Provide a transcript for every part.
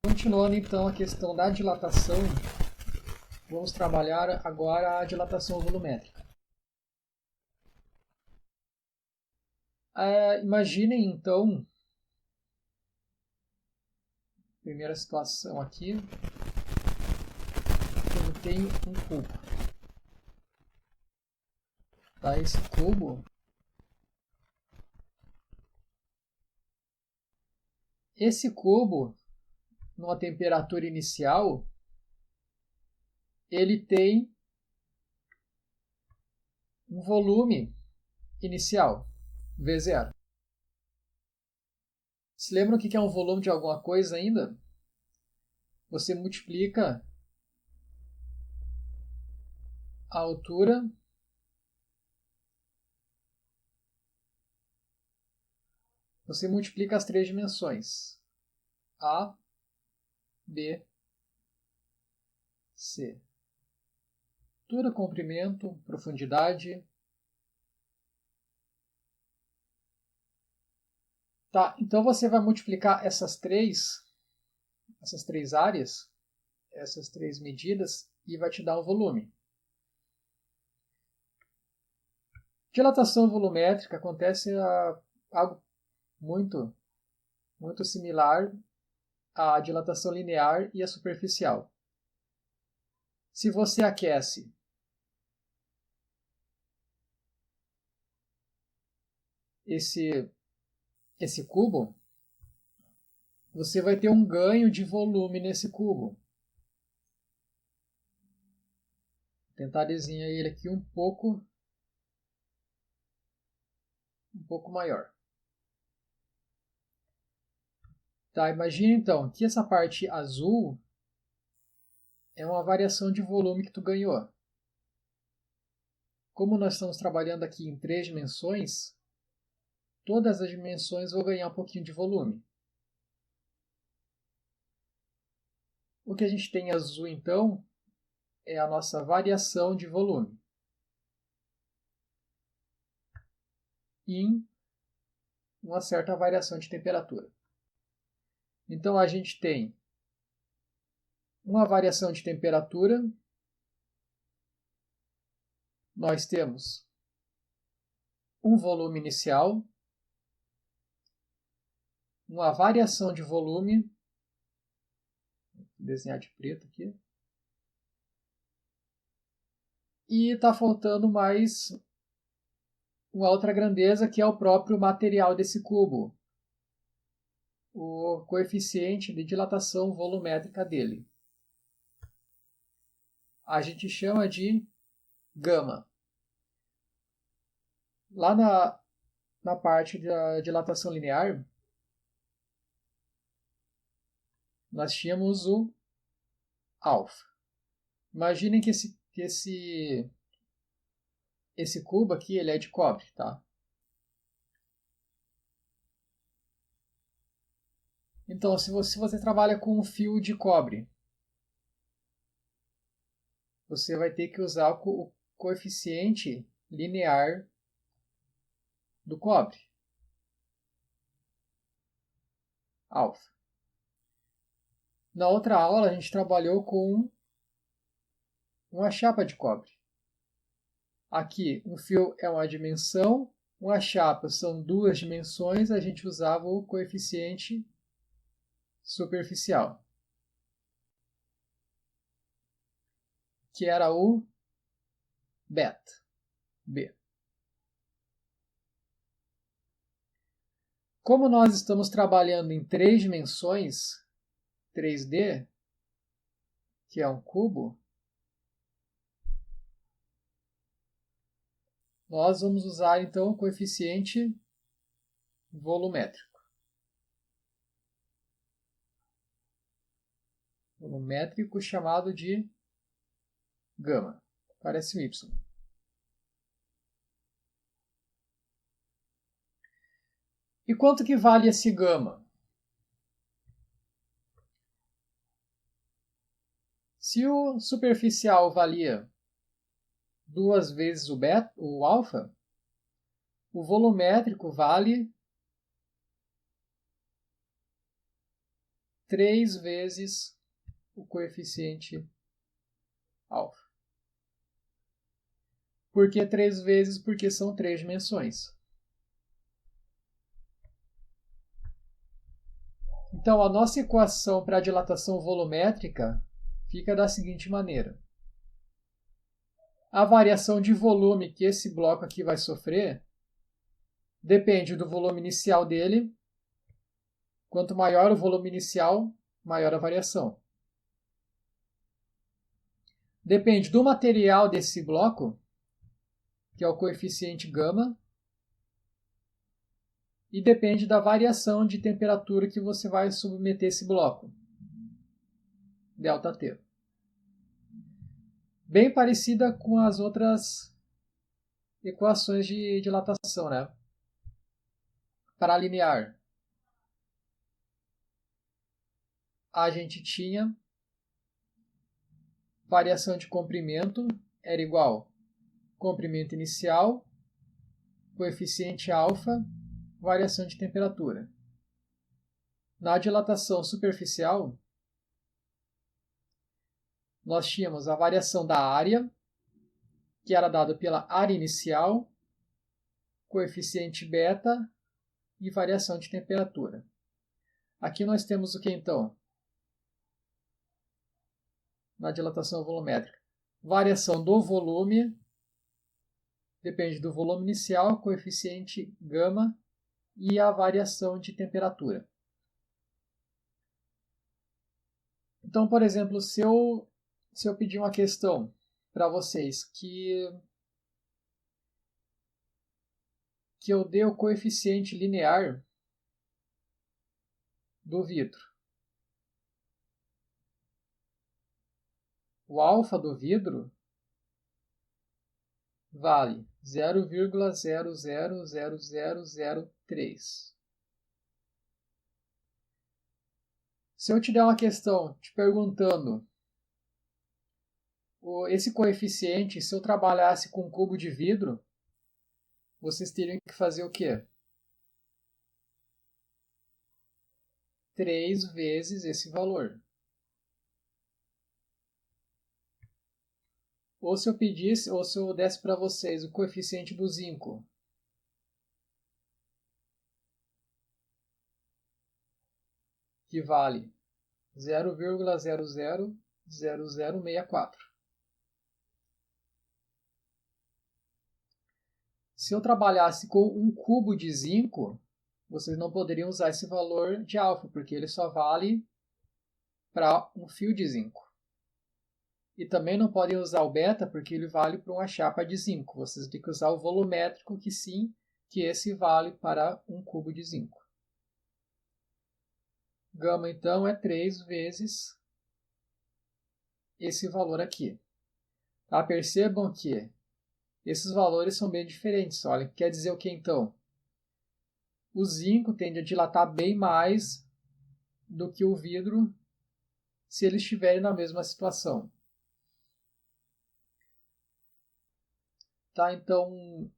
Continuando então a questão da dilatação, vamos trabalhar agora a dilatação volumétrica. Imaginem então, primeira situação aqui, que eu tenho um cubo. Tá, esse cubo, numa temperatura inicial, ele tem um volume inicial, V0. Se lembram o que é um volume de alguma coisa ainda? Você multiplica a altura você multiplica as três dimensões. A, B, C. Altura, comprimento, profundidade. Tá, então você vai multiplicar essas três áreas, essas três medidas, e vai te dar um volume. Dilatação volumétrica acontece algo muito similar à dilatação linear e à superficial. Se você aquece esse cubo, você vai ter um ganho de volume nesse cubo. Vou tentar desenhar ele aqui um pouco maior. Tá, imagine então que essa parte azul é uma variação de volume que tu ganhou. Como nós estamos trabalhando aqui em 3 dimensões, todas as dimensões vão ganhar um pouquinho de volume. O que a gente tem azul então é a nossa variação de volume em uma certa variação de temperatura. Então a gente tem uma variação de temperatura, nós temos um volume inicial, uma variação de volume, vou desenhar de preto aqui, e está faltando mais uma outra grandeza que é o próprio material desse cubo, o coeficiente de dilatação volumétrica dele. A gente chama de gama. Lá na parte da dilatação linear, nós tínhamos o alfa. Imaginem que esse cubo aqui ele é de cobre, tá? Então, se você trabalha com um fio de cobre, você vai ter que usar o coeficiente linear do cobre, alfa. Na outra aula, a gente trabalhou com uma chapa de cobre. Aqui, um fio é uma dimensão, uma chapa são duas dimensões, a gente usava o coeficiente superficial, que era o beta, B. Como nós estamos trabalhando em 3 dimensões, 3D, que é um cubo, nós vamos usar então o coeficiente volumétrico. Volumétrico chamado de gama. Parece um Y. E quanto que vale esse gama? Se o superficial valia 2 vezes o alfa, o volumétrico vale 3 vezes o coeficiente alfa. Por que 3 vezes? Porque são 3 dimensões. Então, a nossa equação para a dilatação volumétrica fica da seguinte maneira. A variação de volume que esse bloco aqui vai sofrer depende do volume inicial dele. Quanto maior o volume inicial, maior a variação. Depende do material desse bloco, que é o coeficiente gama, e depende da variação de temperatura que você vai submeter esse bloco, ΔT. Bem parecida com as outras equações de dilatação, né? Para a linear, a gente tinha variação de comprimento era igual comprimento inicial, coeficiente alfa, variação de temperatura. Na dilatação superficial, nós tínhamos a variação da área, que era dada pela área inicial, coeficiente beta e variação de temperatura. Aqui nós temos o que então? Na dilatação volumétrica. Variação do volume, depende do volume inicial, coeficiente gama e a variação de temperatura. Então, por exemplo, se eu pedir uma questão para vocês que eu dê o coeficiente linear do vidro. O alfa do vidro vale 0,000003. Se eu te der uma questão te perguntando esse coeficiente, se eu trabalhasse com um cubo de vidro, vocês teriam que fazer o quê? 3 vezes esse valor. Ou se eu pedisse, ou se eu desse para vocês o coeficiente do zinco, que vale 0,000064. Se eu trabalhasse com um cubo de zinco, vocês não poderiam usar esse valor de alfa, porque ele só vale para um fio de zinco. E também não podem usar o beta, porque ele vale para uma chapa de zinco. Vocês têm que usar o volumétrico, que sim, que esse vale para um cubo de zinco. Gama, então, é 3 vezes esse valor aqui. Tá? Percebam que esses valores são bem diferentes. Olha, quer dizer o que então? O zinco tende a dilatar bem mais do que o vidro se eles estiverem na mesma situação. Tá? Então,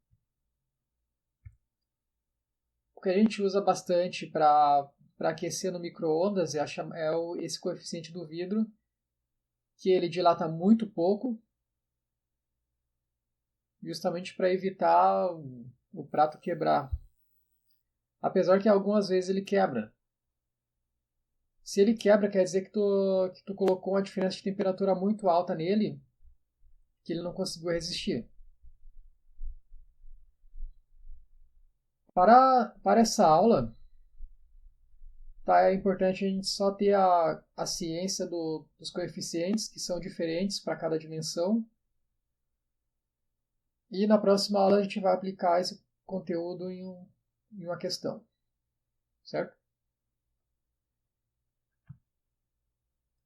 o que a gente usa bastante para aquecer no micro-ondas esse coeficiente do vidro, que ele dilata muito pouco, justamente para evitar o prato quebrar. Apesar que algumas vezes ele quebra. Se ele quebra, quer dizer que tu colocou uma diferença de temperatura muito alta nele, que ele não conseguiu resistir. Para essa aula, tá, é importante a gente só ter a ciência dos coeficientes, que são diferentes para cada dimensão. E na próxima aula a gente vai aplicar esse conteúdo em uma questão, certo?